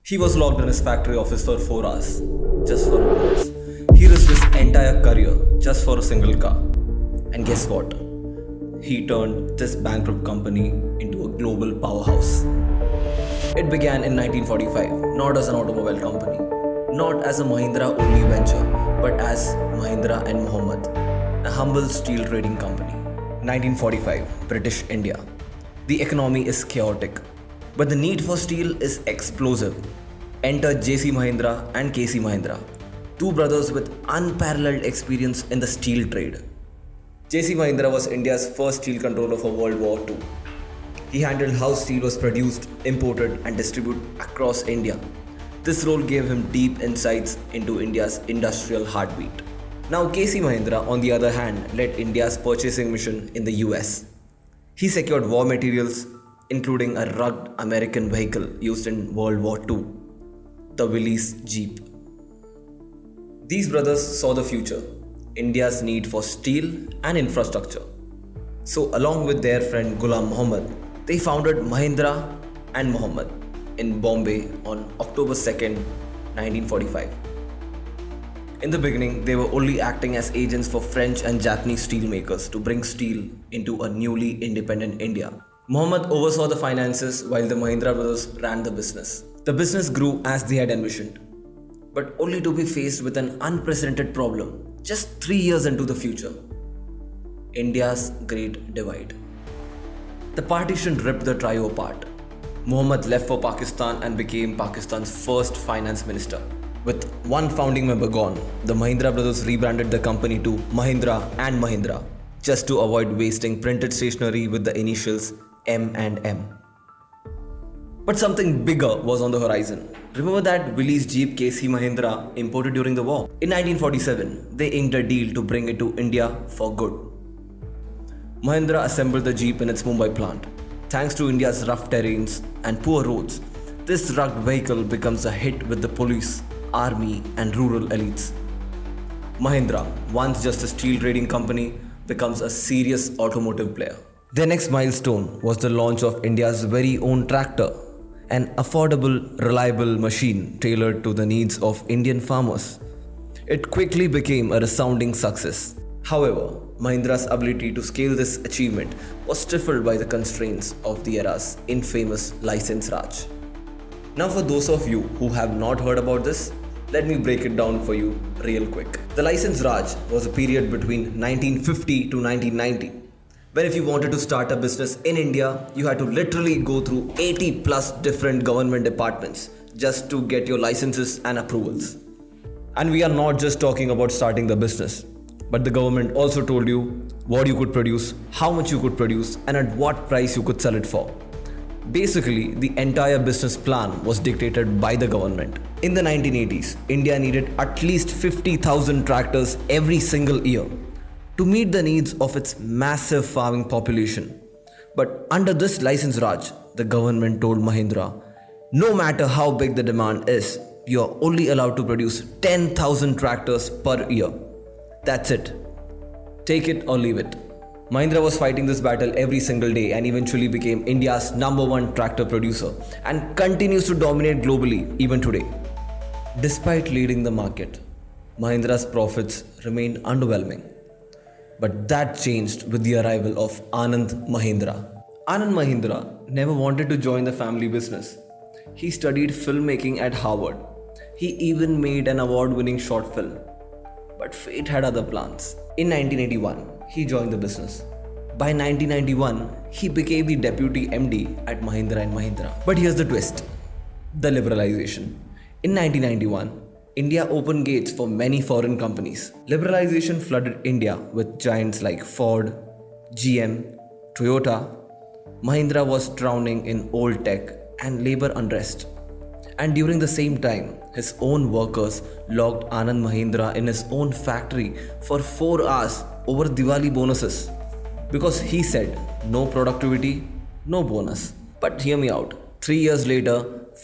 He was locked in his factory office for 4 hours, just for a bonus. He risked his entire career just for a single car. And guess what? He turned this bankrupt company into a global powerhouse. It began in 1945, not as an automobile company, not as a Mahindra only venture, but as Mahindra and Mohammed, a humble steel trading company. 1945, British India. The economy is chaotic, but the need for steel is explosive. Enter JC Mahindra and KC Mahindra, two brothers with unparalleled experience in the steel trade. JC Mahindra was India's first steel controller for World War II. He handled how steel was produced, imported, and distributed across India. This role gave him deep insights into India's industrial heartbeat. Now, KC Mahindra, on the other hand, led India's purchasing mission in the US. He secured war materials, including a rugged American vehicle used in World War II, the Willys Jeep. These brothers saw the future, India's need for steel and infrastructure. So, along with their friend Ghulam Muhammad, they founded Mahindra and Mohammed in Bombay on October 2nd, 1945. In the beginning, they were only acting as agents for French and Japanese steelmakers to bring steel into a newly independent India. Mohammed oversaw the finances while the Mahindra brothers ran the business. The business grew as they had envisioned, but only to be faced with an unprecedented problem just 3 years into the future: India's Great Divide. The partition ripped the trio apart. Mohammed left for Pakistan and became Pakistan's first finance minister. With one founding member gone, the Mahindra brothers rebranded the company to Mahindra and Mahindra, just to avoid wasting printed stationery with the initials M&M. But something bigger was on the horizon. Remember that Willys Jeep KC Mahindra imported during the war? In 1947, they inked a deal to bring it to India for good. Mahindra assembled the Jeep in its Mumbai plant. Thanks to India's rough terrains and poor roads, this rugged vehicle becomes a hit with the police, army, and rural elites. Mahindra, once just a steel trading company, becomes a serious automotive player. Their next milestone was the launch of India's very own tractor, an affordable, reliable machine tailored to the needs of Indian farmers. It quickly became a resounding success. However, Mahindra's ability to scale this achievement was stifled by the constraints of the era's infamous License Raj. Now, for those of you who have not heard about this, let me break it down for you real quick. The License Raj was a period between 1950 to 1990, where if you wanted to start a business in India, you had to literally go through 80 plus different government departments just to get your licenses and approvals. And we are not just talking about starting the business, but the government also told you what you could produce, how much you could produce, and at what price you could sell it for. Basically, the entire business plan was dictated by the government. In the 1980s, India needed at least 50,000 tractors every single year to meet the needs of its massive farming population. But under this License Raj, the government told Mahindra, no matter how big the demand is, you are only allowed to produce 10,000 tractors per year. That's it. Take it or leave it. Mahindra was fighting this battle every single day and eventually became India's #1 tractor producer and continues to dominate globally even today. Despite leading the market, Mahindra's profits remained underwhelming. But that changed with the arrival of Anand Mahindra. Anand Mahindra never wanted to join the family business. He studied filmmaking at Harvard. He even made an award-winning short film. But fate had other plans. In 1981, he joined the business. By 1991, he became the deputy MD at Mahindra & Mahindra. But here's the twist: the liberalization. In 1991, India opened gates for many foreign companies. Liberalization flooded India with giants like Ford, GM, Toyota. Mahindra was drowning in old tech and labor unrest. And during the same time, his own workers locked Anand Mahindra in his own factory for 4 hours over Diwali bonuses. Because he said, no productivity, no bonus. But hear me out. 3 years later,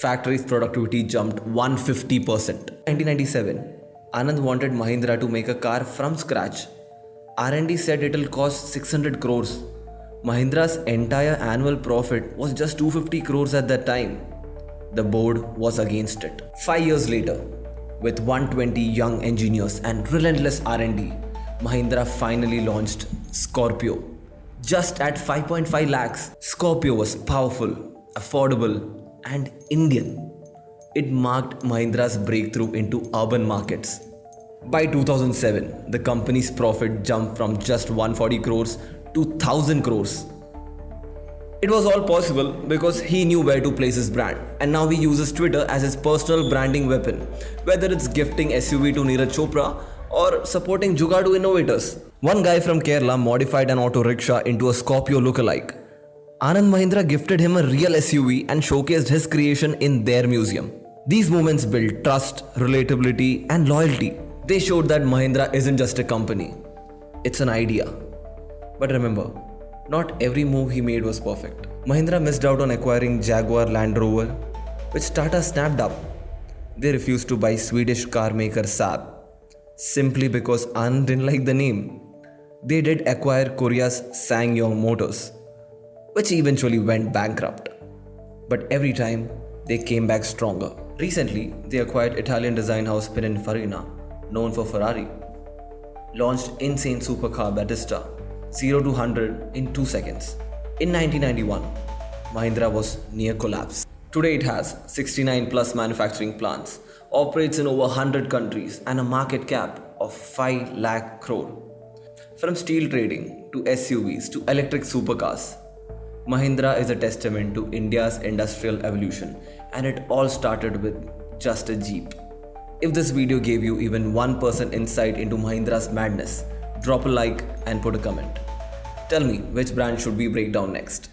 factory's productivity jumped 150%. In 1997, Anand wanted Mahindra to make a car from scratch. R&D said it'll cost 600 crores. Mahindra's entire annual profit was just 250 crores at that time. The board was against it. 5 years later, with 120 young engineers and relentless R&D, Mahindra finally launched Scorpio. Just at 5.5 lakhs, Scorpio was powerful, affordable, and Indian. It marked Mahindra's breakthrough into urban markets. By 2007, the company's profit jumped from just 140 crores to 1000 crores. It was all possible because he knew where to place his brand, and now he uses Twitter as his personal branding weapon, whether it's gifting SUV to Neeraj Chopra or supporting Jugadu innovators. One guy from Kerala modified an auto rickshaw into a Scorpio lookalike. Anand Mahindra gifted him a real SUV and showcased his creation in their museum. These moments built trust, relatability, and loyalty. They showed that Mahindra isn't just a company, it's an idea. But remember, not every move he made was perfect. Mahindra missed out on acquiring Jaguar Land Rover, which Tata snapped up. They refused to buy Swedish car maker Saab, simply because Anand didn't like the name. They did acquire Korea's SsangYong Motors, which eventually went bankrupt. But every time, they came back stronger. Recently, they acquired Italian design house Pininfarina, known for Ferrari, launched insane supercar Battista, 0 to 100 in 2 seconds. In 1991, Mahindra was near collapse. Today it has 69 plus manufacturing plants, operates in over 100 countries, and a market cap of 5 lakh crore. From steel trading to SUVs to electric supercars, Mahindra is a testament to India's industrial evolution, and it all started with just a Jeep. If this video gave you even 1% insight into Mahindra's madness, drop a like and put a comment. Tell me which brand should we break down next.